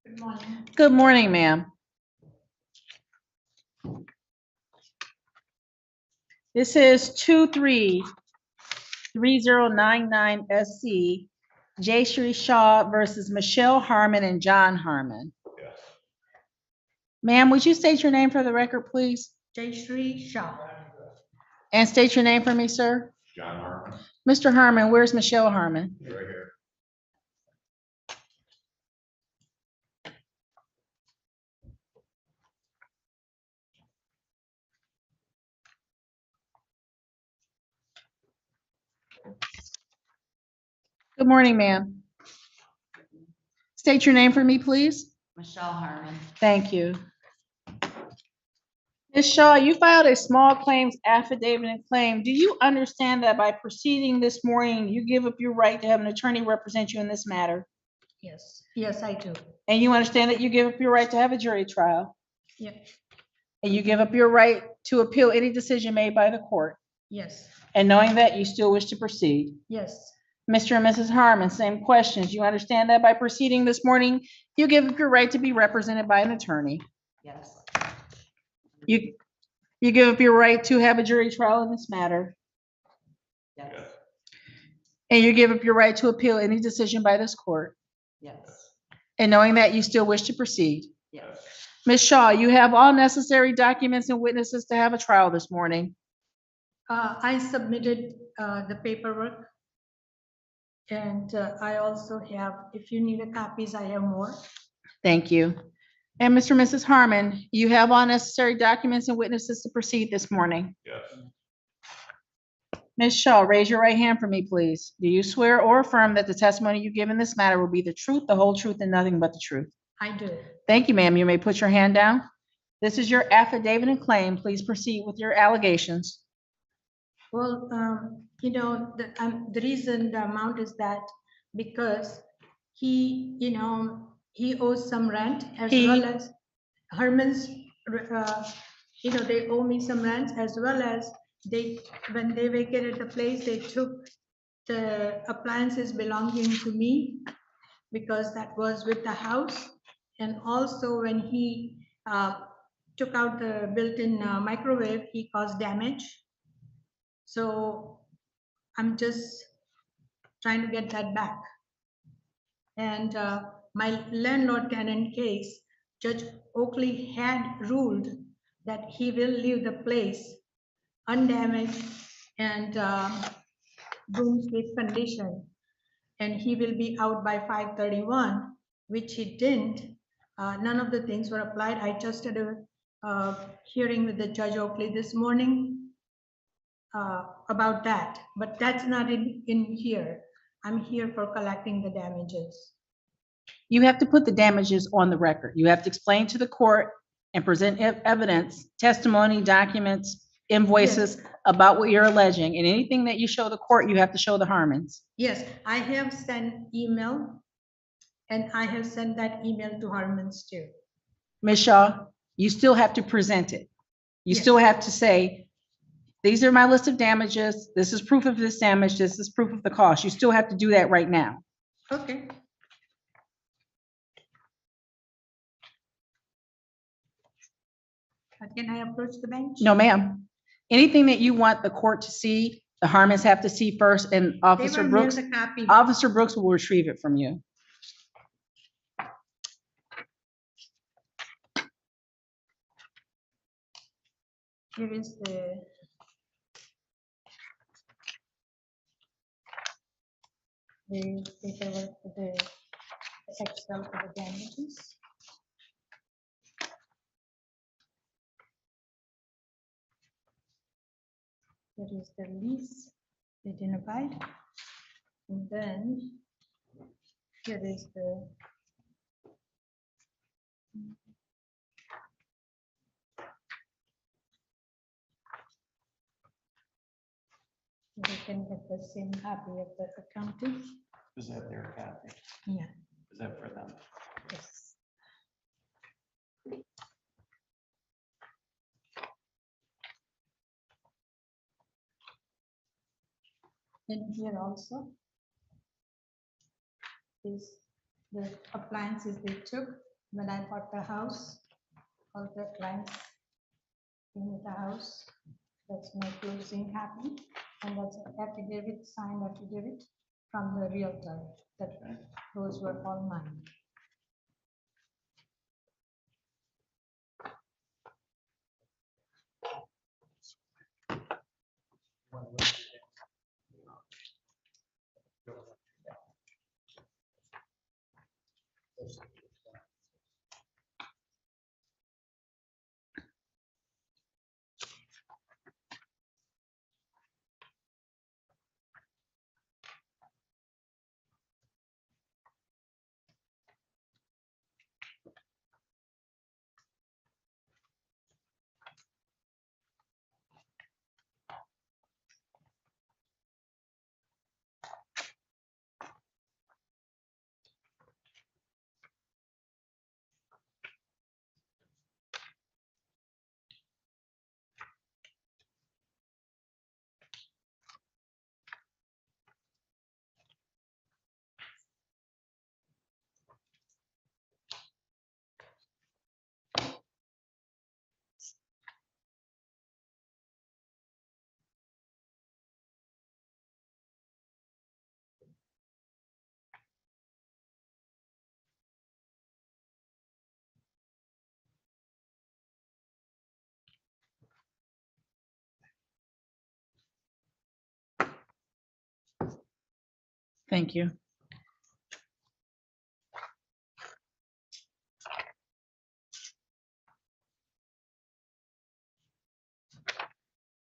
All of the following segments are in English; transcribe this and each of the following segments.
Good morning. Good morning, ma'am. This is 233099 SC, J. Shree Shaw versus Michelle Harmon and John Harmon. Yes. Ma'am, would you state your name for the record, please? Jayshree Shah. And state your name for me, sir? John Harmon, Mr. Harmon, where's Michelle Harmon? right here. Good morning, ma'am. State your name for me, please. Michelle Harmon. Thank you. Ms. Shaw, you filed a small claims affidavit and claim. Do you understand that by proceeding this morning, you give up your right to have an attorney represent you in this matter? Yes, yes, I do. And you understand that you give up your right to have a jury trial? Yeah, And you give up your right to appeal any decision made by the court? yes, And knowing that, you still wish to proceed? yes, Mr. and Mrs. Harmon, same questions. You understand that by proceeding this morning, you give up your right to be represented by an attorney? yes, You give up your right to have a jury trial in this matter? yes, Yes. And you give up your right to appeal any decision by this court? yes, And knowing that, you still wish to proceed? yes. Ms. Shaw, you have all necessary documents and witnesses to have a trial this morning. I submitted the paperwork. And I also have, if you need a copies, I have more. Thank you. And Mr. and Mrs. Harmon, you have all necessary documents and witnesses to proceed this morning. Yes. Ms. Shaw, raise your right hand for me, please. Do you swear or affirm that the testimony you give in this matter will be the truth, the whole truth, and nothing but the truth? I do. Thank you, ma'am. You may put your hand down. This is your affidavit and claim. Please proceed with your allegations. Well, the reason the amount is that because he owes some rent as He- well as Herman's, they owe me some rent as well as when they vacated the place, they took the appliances belonging to me because that was with the house. And also when he took out the built-in microwave, he caused damage. So I'm just trying to get that back. And my landlord tenant case, Judge Oakley had ruled that he will leave the place undamaged and room sleep condition. And he will be out by 5:31, which he didn't. None of the things were applied. I just had a hearing with the Judge Oakley this morning about that, but that's not in here. I'm here for collecting the damages. You have to put the damages on the record. You have to explain to the court and present evidence, testimony, documents, invoices about what you're alleging. And anything that you show the court, you have to show the Harmons. Yes, I have sent email and I have sent that email to Harmon's too. Ms. Shaw, you still have to present it. You Yes. still have to say, these are my list of damages. This is proof of this damage. This is proof of the cost. You still have to do that right now. Okay. Can I approach the bench? No, ma'am. Anything that you want the court to see, the Harmons have to see first, and They Officer were near Brooks, the copy. Officer Brooks will retrieve it from you. Here is the paperwork for the Excel for the damages. Here is the lease they didn't abide. And then here is the we can get the same copy of the accounting. Is that their copy? Yeah, Is that for them? yes. And here also is the appliances they took. when I bought the house, all the clients in the house. That's my closing happened, and that's an affidavit, signed affidavit from the realtor, that those were all mine. Thank you.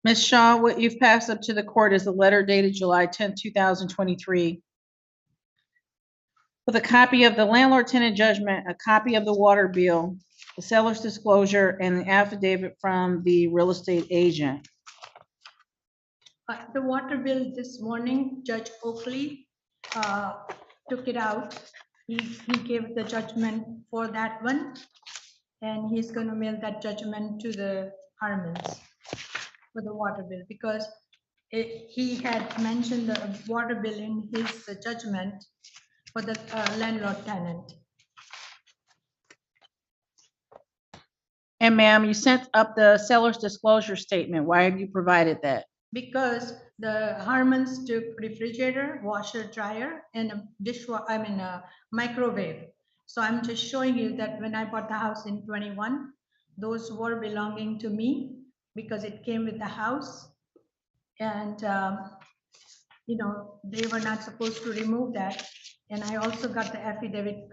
Ms. Shaw, what you've passed up to the court is a letter dated July 10th, 2023, with a copy of the landlord-tenant judgment, a copy of the water bill, the seller's disclosure, and the affidavit from the real estate agent. The water bill this morning, Judge Oakley took it out. He gave the judgment for that one, and he's gonna mail that judgment to the Harmons for the water bill, because he had mentioned the water bill in his judgment for the landlord tenant. And ma'am, you sent up the seller's disclosure statement. Why have you provided that? Because the Harmons took refrigerator, washer, dryer, and a a microwave. So I'm just showing you that when I bought the house in 21, those were belonging to me because it came with the house. And, they were not supposed to remove that. And I also got the affidavit,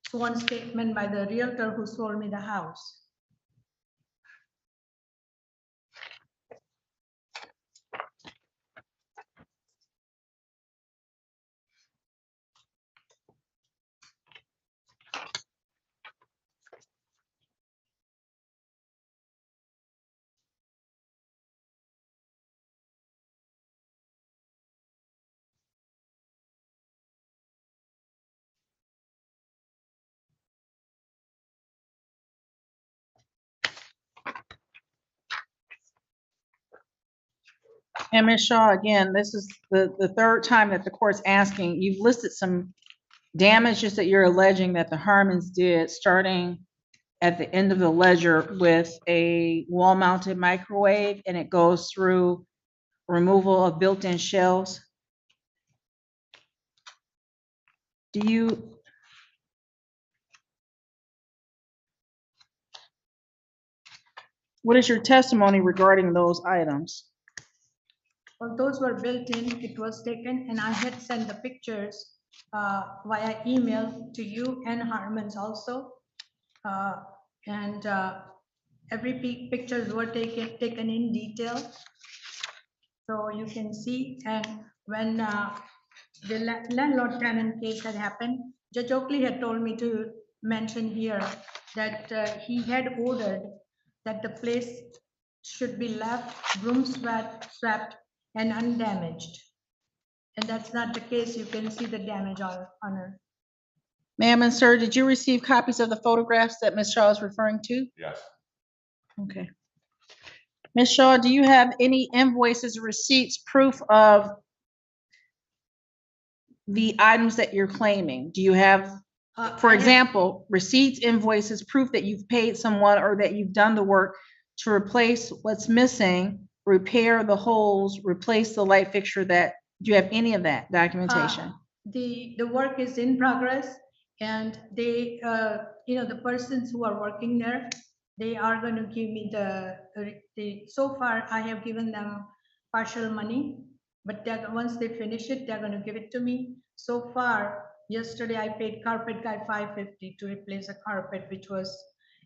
sworn statement by the realtor who sold me the house. And Ms. Shaw, again, this is the third time that the court's asking, you've listed some damages that you're alleging that the Harmons did, starting at the end of the ledger with a wall-mounted microwave, and it goes through removal of built-in shelves. What is your testimony regarding those items? Well, those were built in, it was taken, and I had sent the pictures via email to you and Harmons also. And every pictures were taken in detail. So you can see, and when the landlord tenant case had happened, Judge Oakley had told me to mention here that he had ordered that the place should be left broom swept and undamaged. And that's not the case. You can see the damage on her. Ma'am and sir, did you receive copies of the photographs that Ms. Shaw is referring to? Yes. Okay. Ms. Shaw, do you have any invoices, receipts, proof of the items that you're claiming? Do you have For I have- example, receipts, invoices, proof that you've paid someone or that you've done the work to replace what's missing, repair the holes, replace the light fixture that, do you have any of that documentation? The work is in progress, and they, the persons who are working there, they are going to give me so far I have given them partial money, but once they finish it, they're going to give it to me. So far, yesterday I paid carpet guy 550 to replace a carpet, which was,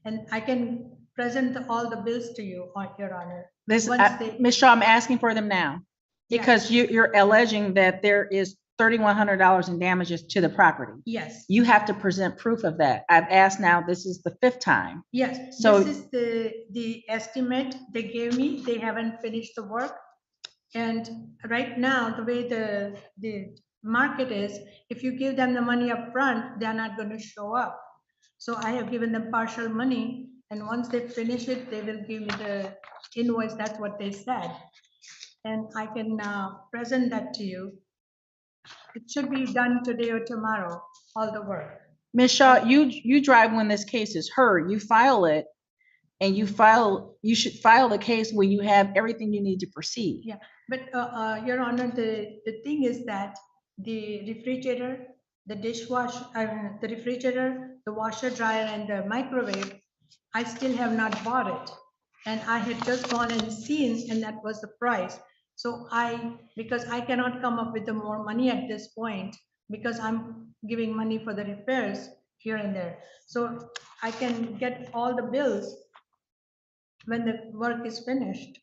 and I can present all the bills to you, Your Honor. This, Once they- Ms. Shaw, I'm asking for them now. Yeah. Because you're alleging that there is $3,100 in damages to the property. Yes, You have to present proof of that. I've asked now, this is the fifth time. yes, So- this is the estimate they gave me. They haven't finished the work. And right now, the way the market is, if you give them the money up front, they're not going to show up. So I have given them partial money, and once they finish it, they will give me the invoice. That's what they said. And I can present that to you. It should be done today or tomorrow, all the work. Ms. Shaw, you drive when this case is heard, you file it, and you should file the case when you have everything you need to proceed. Yeah. But, Your Honor, the thing is that the refrigerator, the dishwasher, the refrigerator, the washer dryer, and the microwave, I still have not bought it. And I had just gone and seen, and that was the price. So because I cannot come up with the more money at this point, because I'm giving money for the repairs here and there. So I can get all the bills when the work is finished.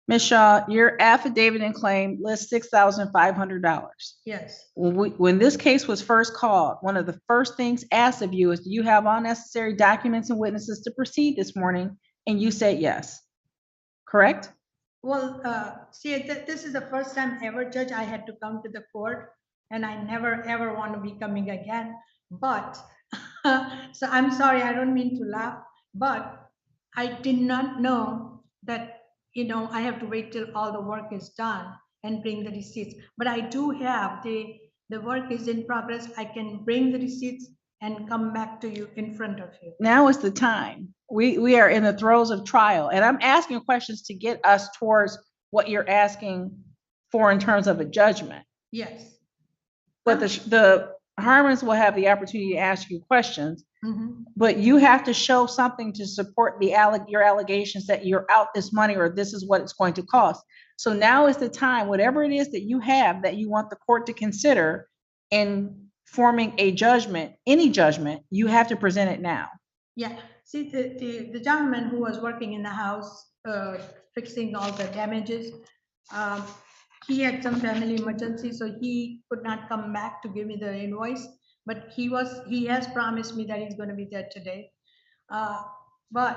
Ms. Shaw, your affidavit and claim lists $6,500. Yes, When this case was first called, one of the first things asked of you is, do you have all necessary documents and witnesses to proceed this morning? And you said yes, correct? well, see, this is the first time ever, Judge, I had to come to the court, and I never, ever want to be coming again. But, so I'm sorry, I don't mean to laugh, but I did not know that, I have to wait till all the work is done and bring the receipts. But I do have, the work is in progress. I can bring the receipts and come back to you in front of you. Now is the time. We are in the throes of trial, and I'm asking questions to get us towards what you're asking for in terms of a judgment. Yes. But the Harmons will have the opportunity to ask you questions, Mhm. but you have to show something to support your allegations that you're out this money or this is what it's going to cost. So now is the time, whatever it is that you have that you want the court to consider in forming a judgment, any judgment, you have to present it now. Yeah, see, the gentleman who was working in the house, fixing all the damages, he had some family emergency, so he could not come back to give me the invoice, but he has promised me that he's gonna be there today. But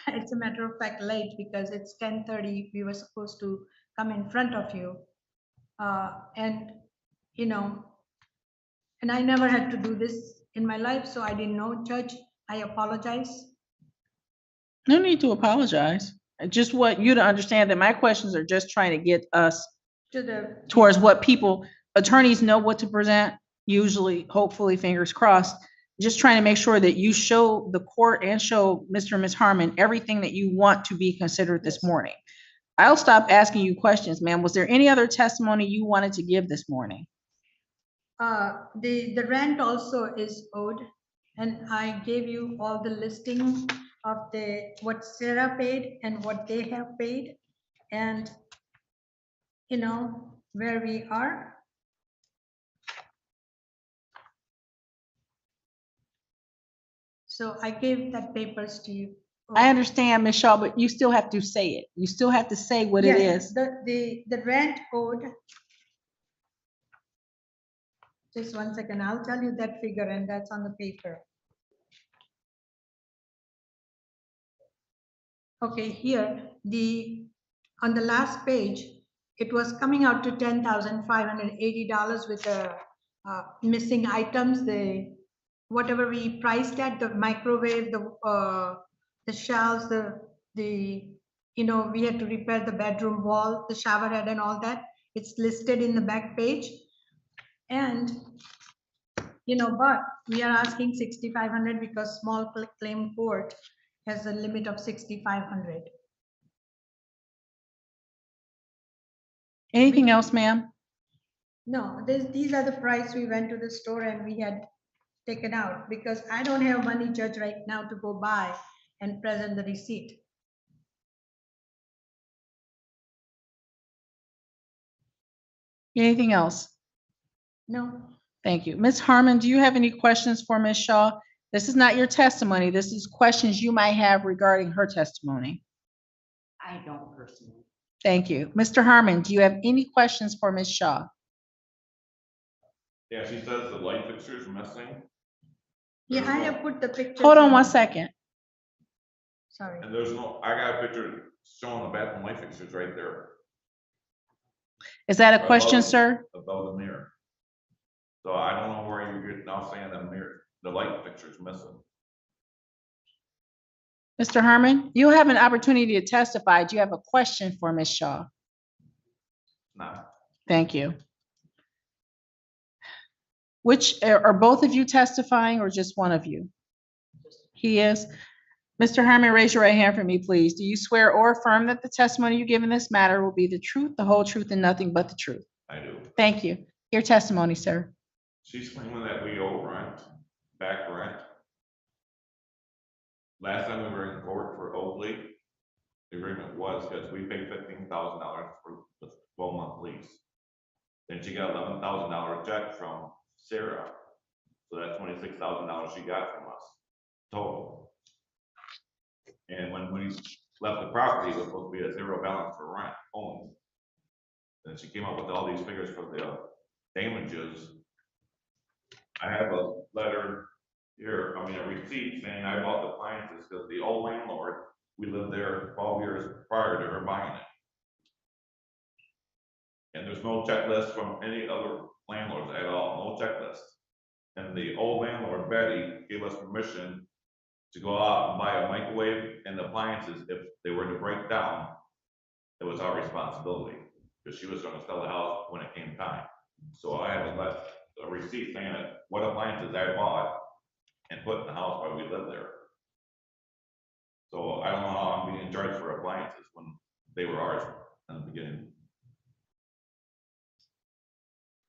it's a matter of fact late, because it's 10:30, we were supposed to come in front of you. And, and I never had to do this in my life, so I didn't know, Judge. I apologize. No need to apologize. I just want you to understand that my questions are just trying to get us To the, towards what attorneys know what to present, usually, hopefully, fingers crossed. Just trying to make sure that you show the court and show Mr. and Ms. Harmon everything that you want to be considered this morning. I'll stop asking you questions, ma'am. Was there any other testimony you wanted to give this morning? the rent also is owed, and I gave you all the listing of what Sarah paid and what they have paid, and where we are. So I gave that papers to you. I understand, Ms. Shaw, but you still have to say it. You still have to say what it Yes, is. the rent owed. Just one second, I'll tell you that figure, and that's on the paper. Okay, here, on the last page, it was coming out to $10,580 with the missing items, whatever we priced at, the microwave, the shelves, we had to repair the bedroom wall, the shower head and all that. It's listed in the back page. And but we are asking 6,500 because small claim court has a limit of 6,500. Anything else, ma'am? No, these are the price we went to the store and we had taken out because I don't have money, Judge, right now to go buy and present the receipt. Anything else? No, Thank you. Ms. Harmon, do you have any questions for Ms. Shaw? This is not your testimony. This is questions you might have regarding her testimony. I don't personally. Thank you. Mr. Harmon, do you have any questions for Ms. Shaw? Yeah, she says the light fixture is missing. yeah, There's I no- have put the picture. Hold on one second. Sorry. And there's no, I got a picture showing the bathroom light fixtures right there Is that a question, Above. sir? above the mirror. So I don't know where you're now saying the mirror, the light fixture is missing. Mr. Harmon, you have an opportunity to testify. Do you have a question for Ms. Shaw? Nah, Thank you. Which, are both of you testifying or just one of you? He is. Mr. Harmon, raise your right hand for me, please. Do you swear or affirm that the testimony you give in this matter will be the truth, the whole truth, and nothing but the truth? I do. Thank you. Your testimony, sir. She's claiming that we owe rent, back rent. Last time we were in court for Oakley, the agreement was because we paid $15,000 for the 12-month lease. Then she got $11,000 check from Sarah. So that's $26,000 she got from us total. And when we left the property, it was supposed to be a zero balance for rent only. Then she came up with all these figures for the damages. I have a letter here, a receipt saying I bought the appliances because the old landlord, we lived there 12 years prior to her buying it. And there's no checklist from any other landlords at all, no checklist. And the old landlord, Betty, gave us permission to go out and buy a microwave and appliances if they were to break down. It was our responsibility, because she was gonna sell the house when it came time. So I have a receipt saying that what appliances I bought and put in the house while we lived there. So I don't know how I'm being charged for appliances when they were ours in the beginning.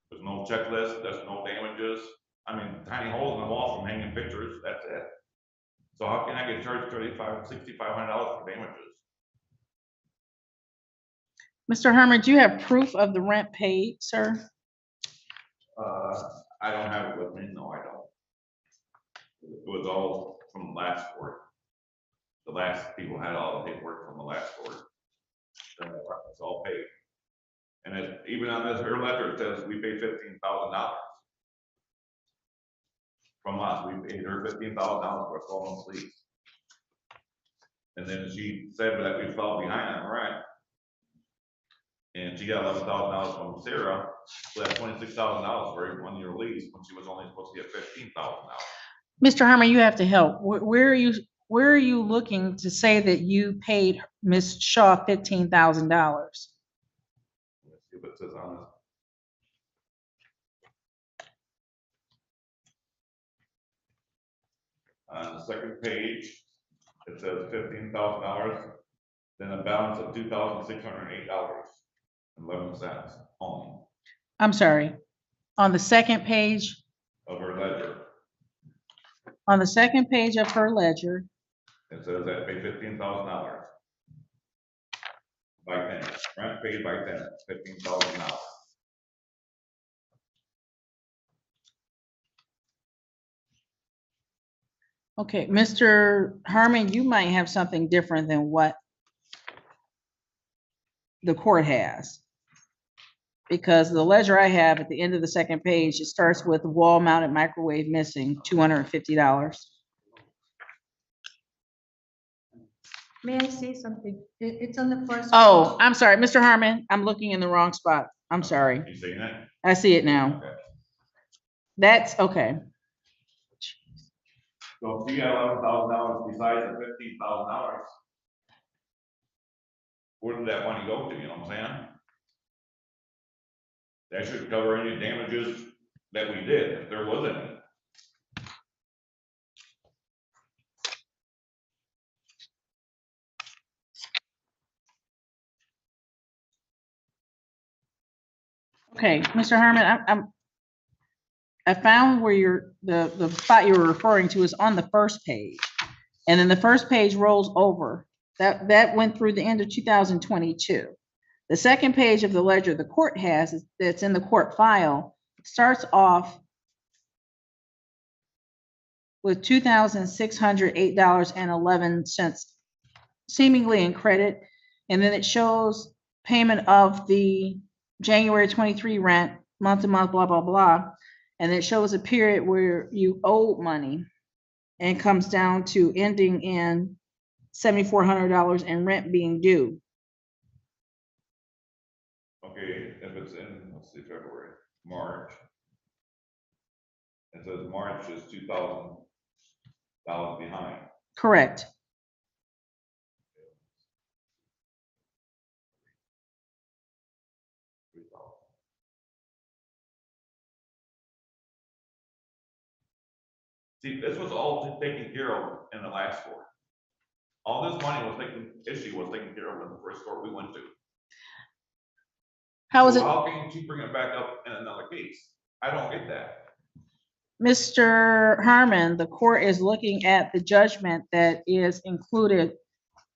There's no checklist, there's no damages. Tiny holes in the wall from hanging pictures, that's it. So how can I get charged $6,500 for damages? Mr. Harmon, do you have proof of the rent paid, sir? I don't have it with me, no, I don't. It was all from last court. The last people had all the paperwork from the last court. It's all paid. And even on this, her letter, it says we paid $15,000. From us, we paid her $15,000 for a 12-month lease. And then she said that we fell behind on rent. And she got $11,000 from Sarah, so that's $26,000 for a 1-year lease when she was only supposed to get $15,000. Mr. Harmon, you have to help. Where are you looking to say that you paid Ms. Shaw $15,000? Let's see what it says on this. On the second page, it says $15,000, then a balance of $2,608.11 only I'm sorry. On the second page, of her ledger. on the second page of her ledger, It says that pay $15,000 by tenant, rent paid by tenant, $15,000. okay, Mr. Harmon, you might have something different than what the court has. Because the ledger I have at the end of the second page, it starts with wall mounted microwave missing, $250. May I say something? It's on the first. Oh, page. I'm sorry, Mr. Harmon, I'm looking in the wrong spot. I'm sorry. You seen that? I see it now. Okay. That's okay. So if you got $11,000 besides the $15,000, where did that money go to, you know what I'm saying? That should cover any damages that we did, if there was any. Okay, Mr. Harmon, I found where the spot you were referring to is on the first page. And then the first page rolls over. That went through the end of 2022. The second page of the ledger the court has, that's in the court file, starts off with $2,608.11 seemingly in credit. And then it shows payment of the January 23 rent, month to month, blah, blah, blah. And it shows a period where you owed money and comes down to ending in $7,400 in rent being due. Okay, if it's in, let's see, February, March. It says March is $2,000 behind. Correct. See, this was all taken care of in the last court. All this money was taken care of in the first court we went to. How is So it, how can you bring it back up in another case? I don't get that. Mr. Harmon, the court is looking at the judgment that is included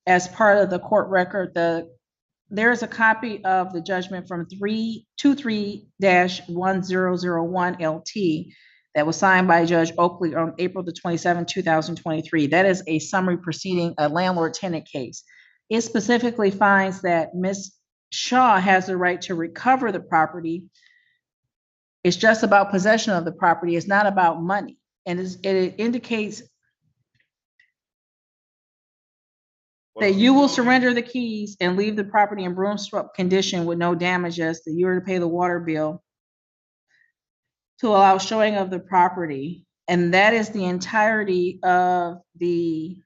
as part of the court record. There is a copy of the judgment from 323-1001 LT that was signed by Judge Oakley on April the 27th, 2023. That is a summary proceeding, a landlord-tenant case. It specifically finds that Ms. Shaw has the right to recover the property. It's just about possession of the property. It's not about money. And it indicates that you will surrender the keys and leave the property in broom-swept condition with no damages, that you are to pay the water bill to allow showing of the property. And that is the entirety of the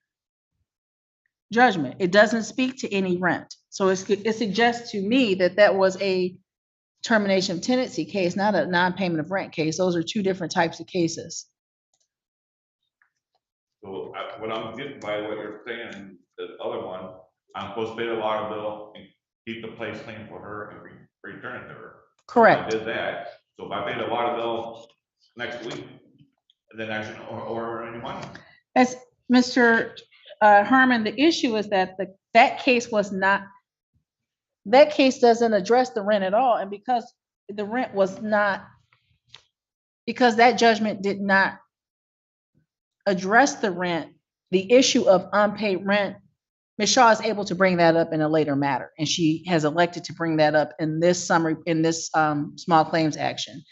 judgment. It doesn't speak to any rent. So it suggests to me that that was a termination of tenancy case, not a non-payment of rent case. Those are two different types of cases. So what I'm getting by what you're saying, the other one, I'm supposed to pay the water bill and keep the place clean for her and return it to her. Correct. I did that. So if I pay the water bill next week, then I shouldn't owe any money. As Mr. Herman, the issue is that that case doesn't address the rent at all. And because the rent was not, because that judgment did not address the rent, the issue of unpaid rent, Ms. Shaw is able to bring that up in a later matter. And she has elected to bring that up in this summary, in this small claims action.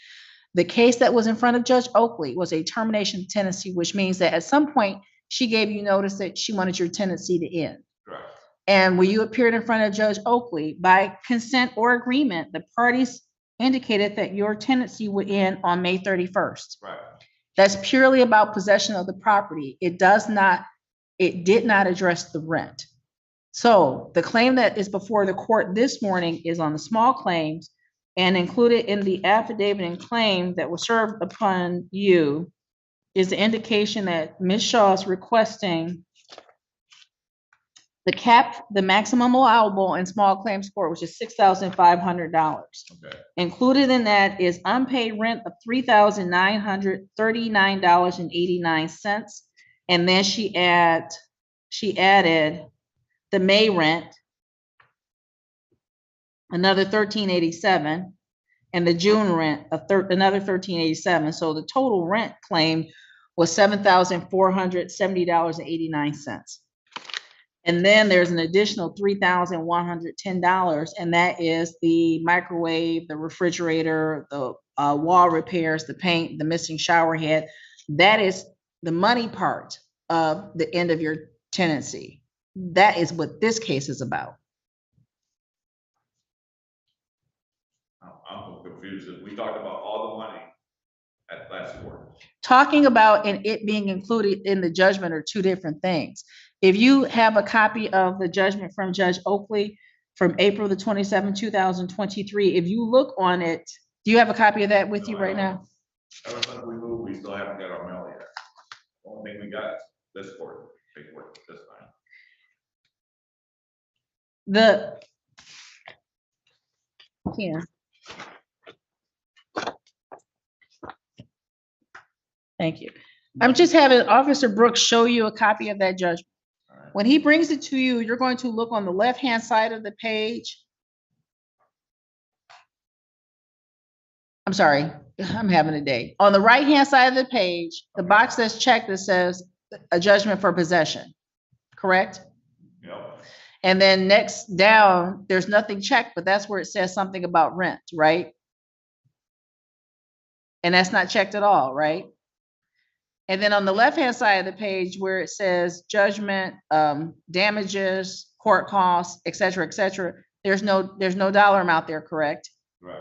The case that was in front of Judge Oakley was a termination of tenancy, which means that at some point she gave you notice that she wanted your tenancy to end. Correct. And when you appeared in front of Judge Oakley, by consent or agreement, the parties indicated that your tenancy would end on May 31st. Right. That's purely about possession of the property. It did not address the rent. So the claim that is before the court this morning is on the small claims, and included in the affidavit and claim that was served upon you is the indication that Ms. Shaw is requesting the maximum allowable in small claims court, which is $6,500. Okay. Included in that is unpaid rent of $3,939.89. And then she added the May rent, another $1,387, and the June rent, another $1,387. So the total rent claim was $7,470.89. And then there's an additional $3,110, and that is the microwave, the refrigerator, the wall repairs, the paint, the missing shower head. That is the money part of the end of your tenancy. That is what this case is about. I'm confused. We talked about all the money at last court. Talking about and it being included in the judgment are two different things. If you have a copy of the judgment from Judge Oakley from April the 27th, 2023, if you look on it, do you have a copy of that with you right now? Ever since we moved, we still haven't got our mail yet. The only thing we got this court, big court this time. Thank you. I'm just having Officer Brooks show you a copy of that judgment. All right. When he brings it to you, you're going to look on the left-hand side of the page. I'm sorry, I'm having a day. On the right-hand side of the page, the box that's checked that says a judgment for possession, correct? Yep, And then next down, there's nothing checked, but that's where it says something about rent, right? And that's not checked at all, right? And then on the left-hand side of the page where it says judgment, damages, court costs, et cetera, there's no dollar amount there, correct? right.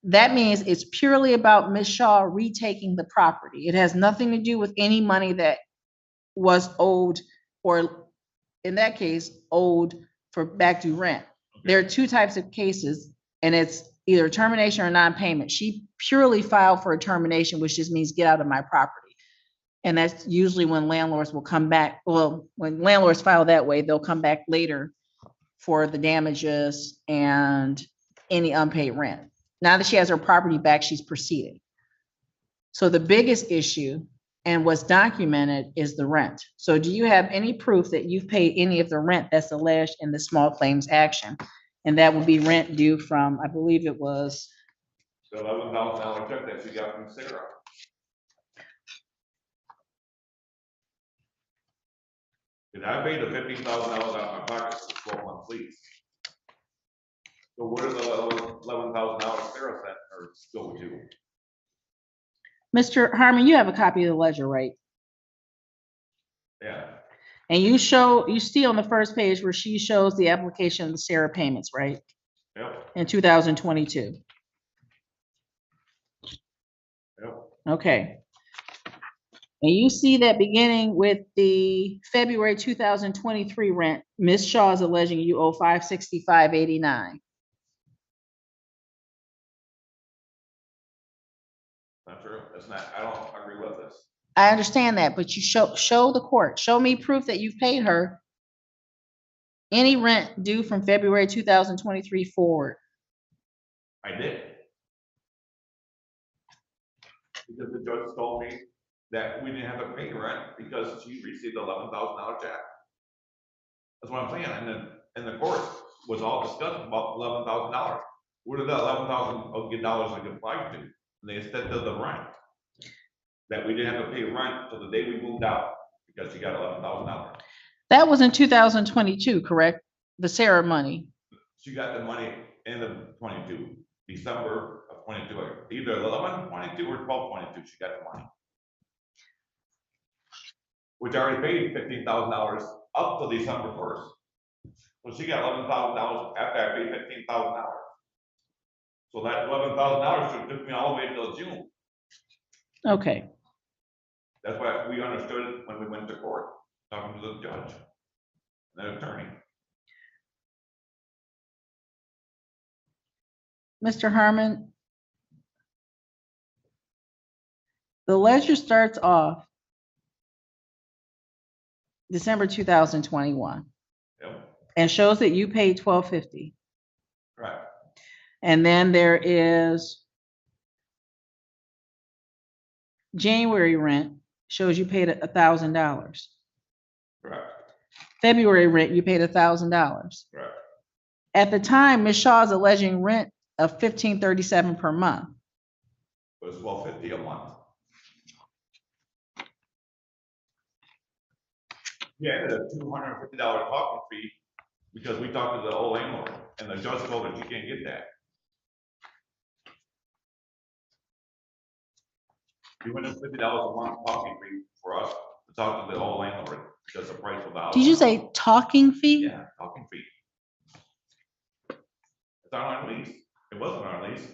That means it's purely about Ms. Shaw retaking the property. It has nothing to do with any money that was owed, or in that case, owed for back due rent. There are two types of cases, and it's either termination or non-payment. She purely filed for a termination, which just means get out of my property. And that's usually when landlords will come back. Well, when landlords file that way, they'll come back later for the damages and any unpaid rent. Now that she has her property back, she's proceeding. So the biggest issue and what's documented is the rent. So do you have any proof that you've paid any of the rent that's alleged in the small claims action? And that would be rent due from, I believe it was, The $11,000 check that she got from Sarah. And I paid the $15,000 out of my pocket for 12 months lease. So where did the $11,000 Sarah sent or go to? Mr. Harmon, you have a copy of the ledger, right? Yeah, And you see on the first page where she shows the application of the Sarah payments, right? yep, In 2022. yep. Okay. And you see that beginning with the February 2023 rent, Ms. Shaw is alleging you owe $565.89. Not true. That's not, I don't agree with this. I understand that, but you show the court, show me proof that you've paid her any rent due from February 2023 forward. I did. Because the judge told me that we didn't have to pay rent because she received $11,000 check. That's what I'm saying, and the court was all discussed about $11,000. Where did that $11,000 apply to? And they instead of the rent. That we didn't have to pay rent till the day we moved out, because she got $11,000. That was in 2022, correct? The Sarah money. She got the money end of 22, December of 22, either 11/22 or 12/22, she got the money. Which I already paid $15,000 up to December 1st. So she got $11,000 after I paid $15,000. So that $11,000 should took me all the way until June. Okay. That's why we understood it when we went to court, talking to the judge, the attorney. Mr. Harmon, the ledger starts off December 2021 Yep, and shows that you paid $1,250. right, And then there is January rent shows you paid $1,000. correct, February rent, you paid $1,000. correct. At the time, Ms. Shaw is alleging rent of $1,537 per month. It was $1,250 a month. Yeah, and a $250 talking fee, because we talked to the old landlord, and the judge told her she can't get that. We went to $50 a month talking fee for us to talk to the old landlord, because the price of the house. Did you say talking fee? Yeah, talking fee. It's on our lease. It wasn't on our lease.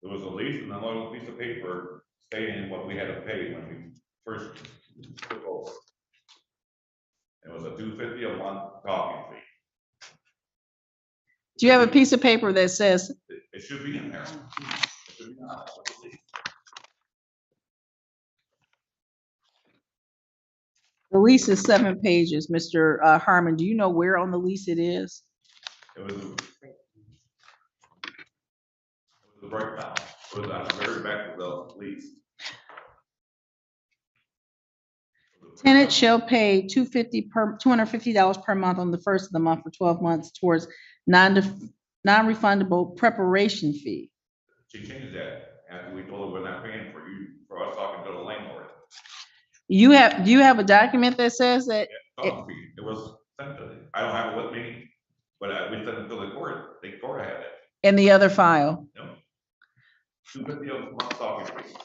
There was a lease and a little piece of paper stating what we had to pay when we first took over. It was a $250 a month talking fee. Do you have a piece of paper that says, It should be in there. It should be on the lease. The lease is 7 pages, Mr. Harmon. Do you know where on the lease it is? It was a breakdown. It was on the very back of the lease. Tenant shall pay $250 per month on the first of the month for 12 months towards non-refundable preparation fee. She changed that after we told her we're not paying for us talking to the landlord. Do you have a document that says that? It was sent to, I don't have it with me, but we sent it to the court. The court had it. In the other file? No. $250 a month talking fee.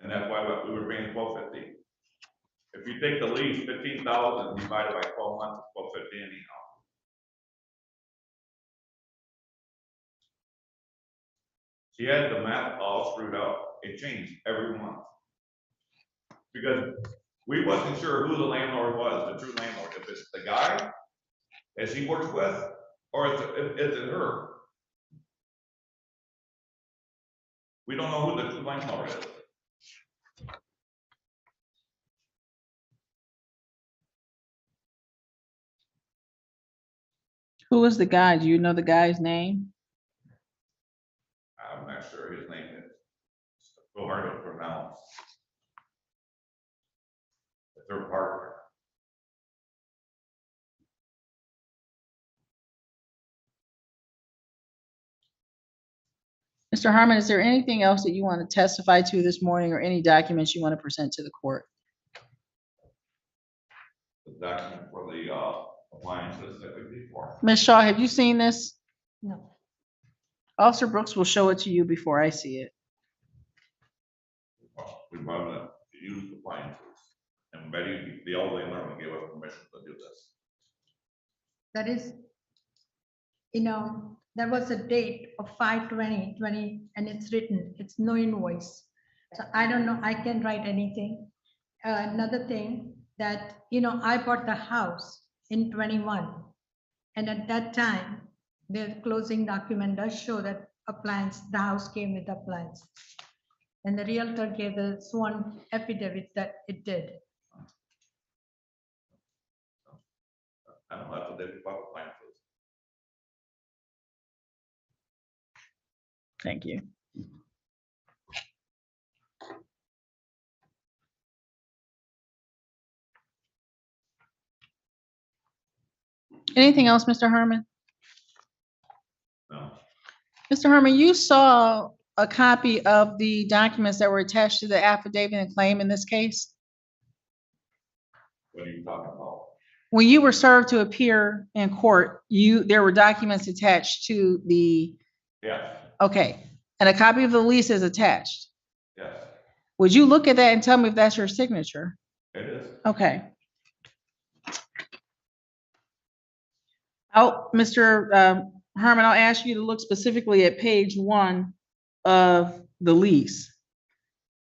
And that's why we were paying $12.50. If you take the lease, 15,000 divided by 12 months, $12.50 anyhow. She had the math all screwed up. It changed every month. Because we wasn't sure who the landlord was, the true landlord, if it's the guy that she works with, or is it her? We don't know who the true landlord is. Who is the guy? Do you know the guy's name? I'm not sure his name is. It's so hard to pronounce. It's her partner. Mr. Harmon, is there anything else that you want to testify to this morning or any documents you want to present to the court? The document for the appliances that we paid for. Ms. Shaw, have you seen this? No. Officer Brooks will show it to you before I see it. We brought it to use appliances. And Betty, the old landlord, gave us permission to do this. That is, there was a date of 5/20/20, and it's written, it's no invoice. So I don't know, I can write anything. Another thing that, I bought the house in 21. And at that time, the closing document does show that the house came with appliance. And the realtor gave the sworn affidavit that it did. I don't know if they bought appliances. Thank you. Anything else, Mr. Harmon? No. Mr. Harmon, you saw a copy of the documents that were attached to the affidavit and claim in this case? What are you talking about? When you were served to appear in court, there were documents attached to the, Yes, okay, and a copy of the lease is attached. yes, Would you look at that and tell me if that's your signature? it is. Okay. Mr. Harmon, I'll ask you to look specifically at page 1 of the lease.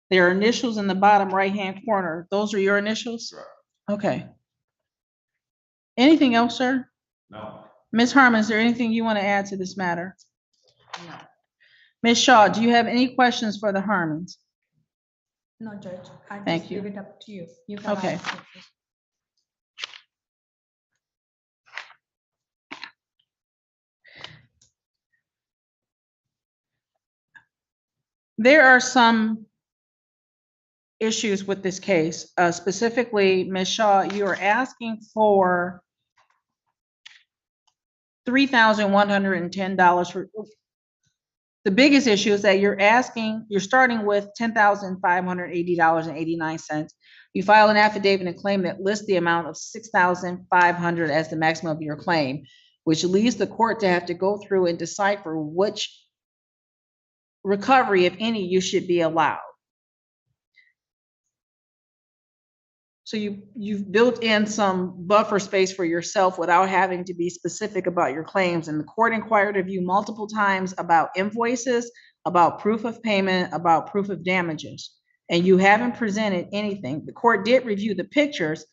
There are initials in the bottom right-hand corner. Those are your initials? Correct. Okay. Anything else, sir? No. Ms. Harmon, is there anything you want to add to this matter? No. Ms. Shaw, do you have any questions for the Harmons? No, Judge, I Thank just you. give it up to you. You can Okay. ask it. There are some issues with this case. Specifically, Ms. Shaw, you are asking for $3,110 for, the biggest issue is that you're starting with $10,580.89. You file an affidavit and claim that lists the amount of $6,500 as the maximum of your claim, which leads the court to have to go through and decipher which recovery, if any, you should be allowed. So you've built in some buffer space for yourself without having to be specific about your claims. And the court inquired of you multiple times about invoices, about proof of payment, about proof of damages, and you haven't presented anything. The court did review the pictures,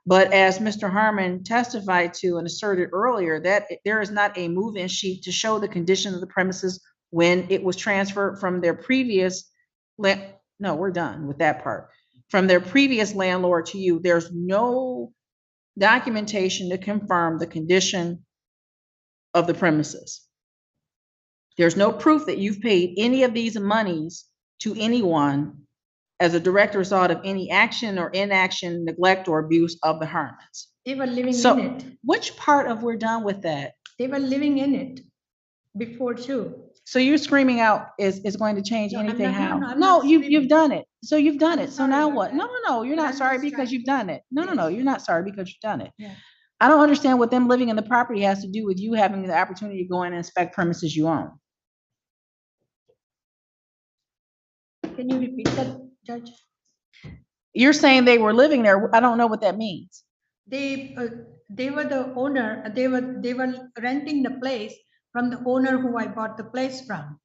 but as Mr. Harmon testified to and asserted earlier, that there is not a move-in sheet to show the condition of the premises when it was transferred from their previous, no, we're done with that part. from their previous landlord to you. There's no documentation to confirm the condition of the premises. There's no proof that you've paid any of these monies to anyone as a direct result of any action or inaction, neglect, or abuse of the Harmons. They were living So- in it. Which part of we're done with that? They were living in it before too. So you're screaming out is going to change No, I'm anything not- no, how? no, I'm No, not you've screaming. done it. So you've done I'm it. So sorry now about what? that. No, you're But not I'm sorry just because trying you've done it. No, Yes. you're not sorry because you've done it. Yeah. I don't understand what them living in the property has to do with you having the opportunity to go in and inspect premises you own. Can you repeat that, Judge? You're saying they were living there. I don't know what that means. They were the owner, they were renting the place from the owner who I bought the place from.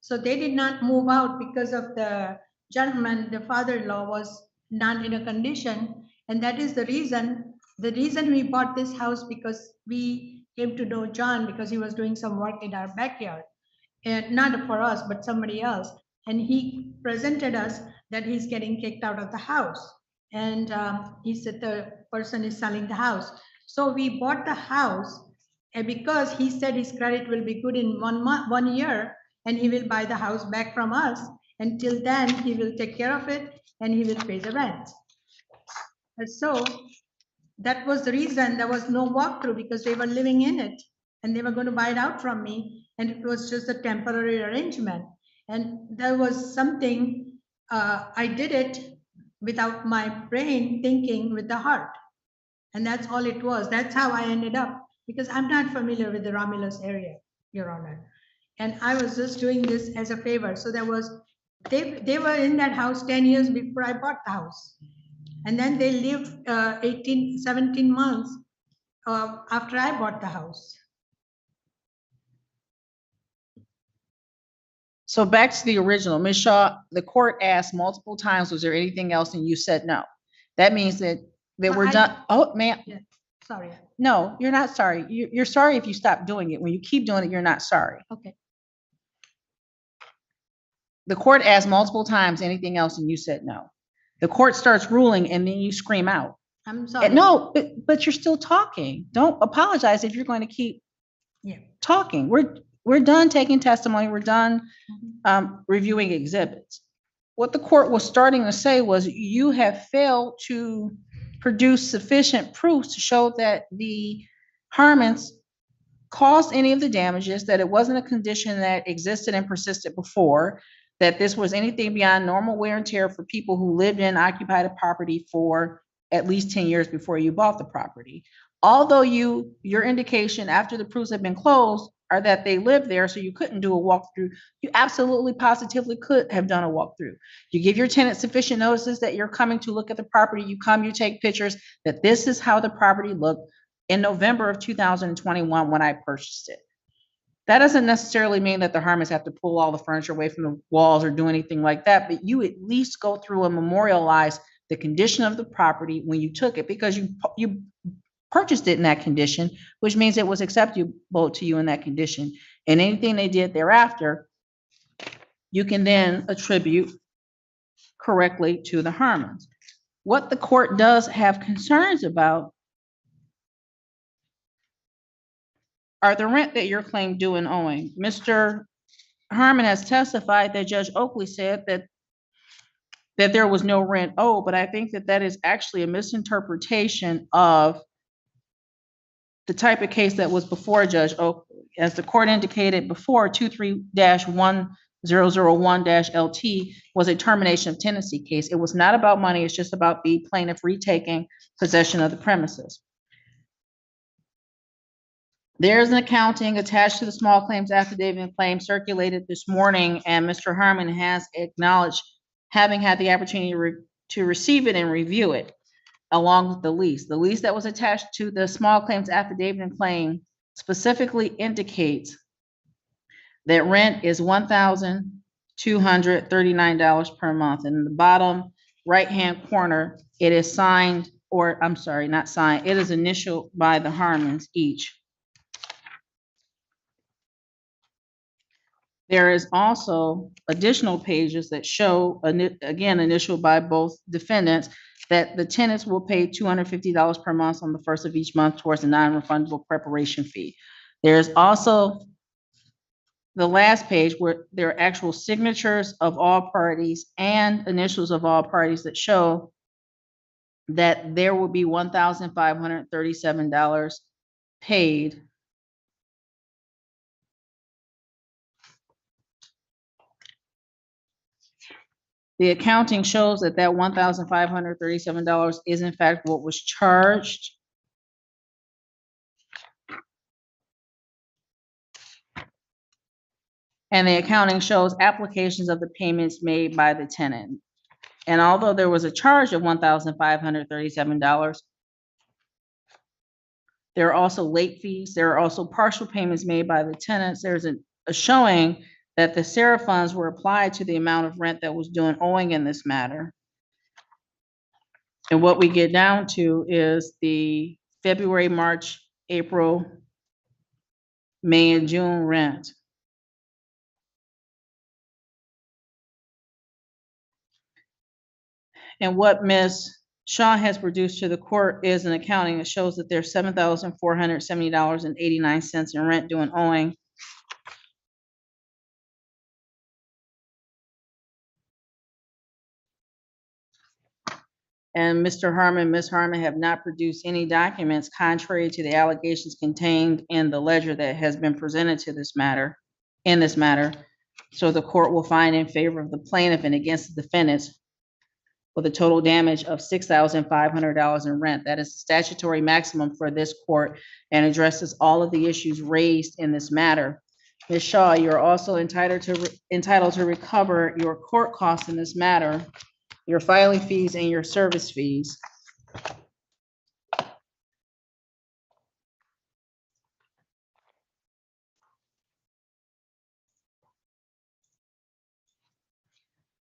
So they did not move out because of the gentleman, the father-in-law was not in a condition. And that is the reason we bought this house, because we came to know John because he was doing some work in our backyard. And not for us, but somebody else. And he presented us that he's getting kicked out of the house. And he said the person is selling the house. So we bought the house, and because he said his credit will be good in 1 month, 1 year, and he will buy the house back from us. Until then, he will take care of it and he will pay the rent. And so that was the reason there was no walkthrough, because they were living in it and they were going to buy it out from me. And it was just a temporary arrangement. And there was something, I did it without my brain, thinking with the heart. And that's all it was. That's how I ended up, because I'm not familiar with the Romulus area, Your Honor. And I was just doing this as a favor. So there was, they were in that house 10 years before I bought the house. And then they lived 17 months after I bought the house. So back to the original, Ms. Shaw, the court asked multiple times, was there anything else? And you said no. That means that we're I- done. Oh, ma'am, Sorry. no, you're not sorry. You're sorry if you stop doing it. When you keep doing it, you're not sorry. Okay. The court asked multiple times, anything else? And you said no. The court starts ruling and then you scream out. I'm sorry. No, but you're still talking. Don't apologize if you're going to keep Yeah. talking. We're done taking testimony. We're done Mhm. reviewing exhibits. What the court was starting to say was you have failed to produce sufficient proofs to show that the Harmons caused any of the damages, that it wasn't a condition that existed and persisted before, that this was anything beyond normal wear and tear for people who lived in occupied a property for at least 10 years before you bought the property. Although your indication after the proofs have been closed are that they lived there, so you couldn't do a walkthrough. You absolutely positively could have done a walkthrough. You give your tenant sufficient notices that you're coming to look at the property. You come, you take pictures, that this is how the property looked in November of 2021 when I purchased it. That doesn't necessarily mean that the Harmons have to pull all the furniture away from the walls or do anything like that, but you at least go through and memorialize the condition of the property when you took it, because you purchased it in that condition, which means it was acceptable to you in that condition. And anything they did thereafter, you can then attribute correctly to the Harmons. What the court does have concerns about are the rent that you're claimed due and owing. Mr. Harmon has testified that Judge Oakley said that there was no rent owed, but I think that is actually a misinterpretation of the type of case that was before Judge Oakley. As the court indicated before, 23-1001-LT was a termination of tenancy case. It was not about money, it's just about the plaintiff retaking possession of the premises. There's an accounting attached to the small claims affidavit and claim circulated this morning, and Mr. Harmon has acknowledged having had the opportunity to receive it and review it along with the lease. The lease that was attached to the small claims affidavit and claim specifically indicates that rent is $1,239 per month. And in the bottom right-hand corner, it is signed, or I'm sorry, not signed, it is initialed by the Harmons each. There is also additional pages that show, again, initialed by both defendants, that the tenants will pay $250 per month on the first of each month towards a non-refundable preparation fee. There's also the last page where there are actual signatures of all parties and initials of all parties that show that there will be $1,537 paid. The accounting shows that that $1,537 is in fact what was charged. And the accounting shows applications of the payments made by the tenant. And although there was a charge of $1,537, there are also late fees. There are also partial payments made by the tenants. There's a showing that the SARA funds were applied to the amount of rent that was due and owing in this matter. And what we get down to is the February, March, April, May, and June rent. And what Ms. Shaw has produced to the court is an accounting that shows that there's $7,470.89 in rent due and owing. And Mr. Harmon, Ms. Harmon have not produced any documents contrary to the allegations contained in the ledger that has been presented to this matter, in this matter. So the court will find in favor of the plaintiff and against the defendants with a total damage of $6,500 in rent. That is the statutory maximum for this court and addresses all of the issues raised in this matter. Ms. Shaw, you're also entitled to recover your court costs in this matter, your filing fees and your service fees.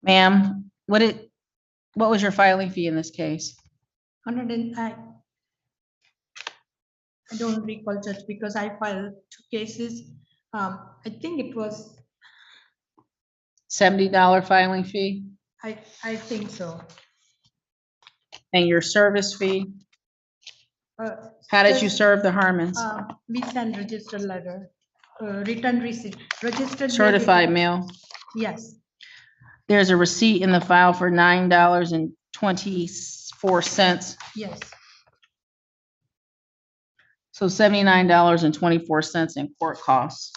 Ma'am, what was your filing fee in this case? I don't recall, Judge, because I filed 2 cases. I think it was, $70 filing fee? I think so. And your service fee? Uh, How did you just, serve the Harmons? We send registered letter, return receipt, registered. Certified mail? Yes, There's a receipt in the file for $9.24. yes. So $79.24 in court costs.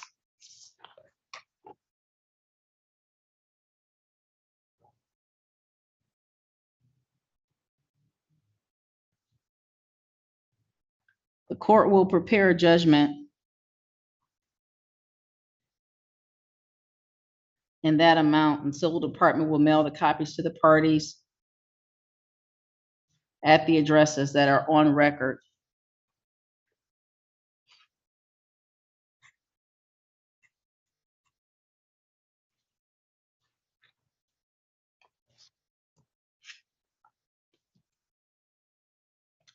The court will prepare a judgment in that amount, and civil department will mail the copies to the parties at the addresses that are on record.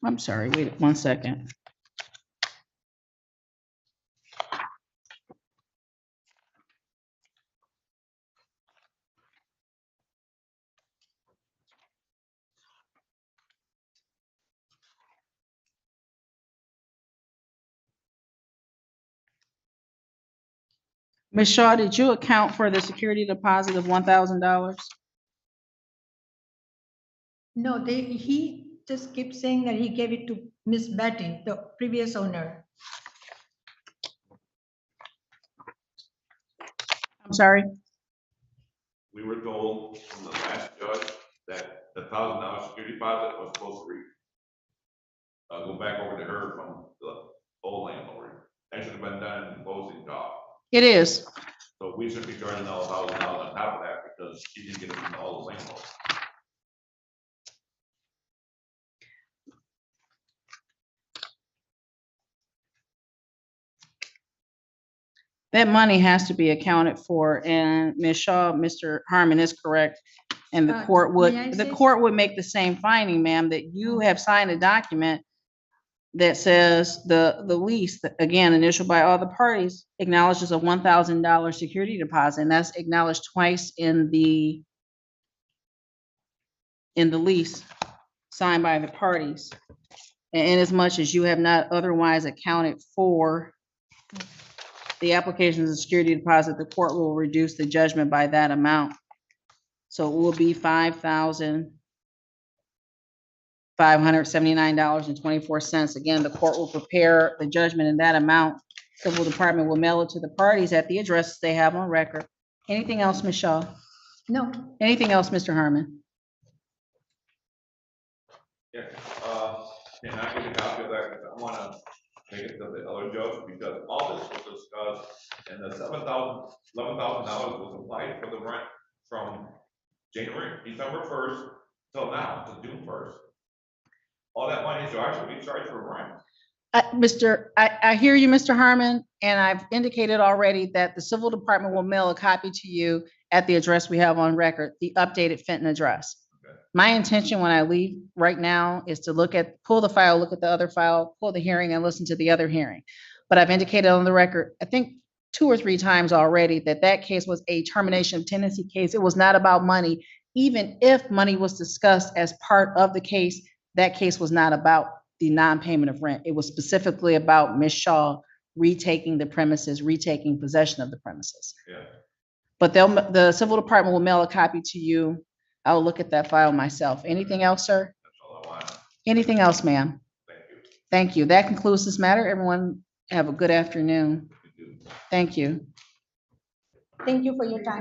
I'm sorry, wait 1 second. Ms. Shaw, did you account for the security deposit of $1,000? No, he just keeps saying that he gave it to Miss Betty, the previous owner. I'm sorry? We were told from the last judge that the $1,000 security deposit was supposed to go back over to her from the old landlord. That should have been done in closing costs. It is. So we should be charging now $1,000 on top of that because she didn't get it from all the landlords. That money has to be accounted for, and Ms. Shaw, Mr. Harmon is correct. And the court may I would, say the court would make the same finding, ma'am, that you have signed a document that says the lease, again, initialed by all the parties, acknowledges a $1,000 security deposit, and that's acknowledged twice in the lease signed by the parties. And inasmuch as you have not otherwise accounted for the applications of security deposit, the court will reduce the judgment by that amount. So it will be $5,579.24. Again, the court will prepare the judgment in that amount. Civil Department will mail it to the parties at the addresses they have on record. Anything else, Ms. Shaw? No, Anything else, Mr. Harmon? Yeah, can I get a copy of that? 'Cause I wanna take it to the other judge, because all this was discussed, and the $11,000 was applied for the rent from December 1st till now, to June 1st. All that money should actually be charged for rent. I hear you, Mr. Harmon, and I've indicated already that the Civil Department will mail a copy to you at the address we have on record, the updated Fenton address. Okay. My intention when I leave right now is to pull the file, look at the other file, pull the hearing and listen to the other hearing. But I've indicated on the record, I think 2 or 3 times already, that case was a termination of tenancy case. It was not about money. Even if money was discussed as part of the case, that case was not about the non-payment of rent. It was specifically about Ms. Shaw retaking the premises, retaking possession of the premises. Yeah, But the Civil Department will mail a copy to you. I'll look at that file myself. Anything else, sir? that's all I want. Anything else, ma'am? Thank you. Thank you. That concludes this matter. Everyone have a good afternoon. You do. Thank you. thank you for your time.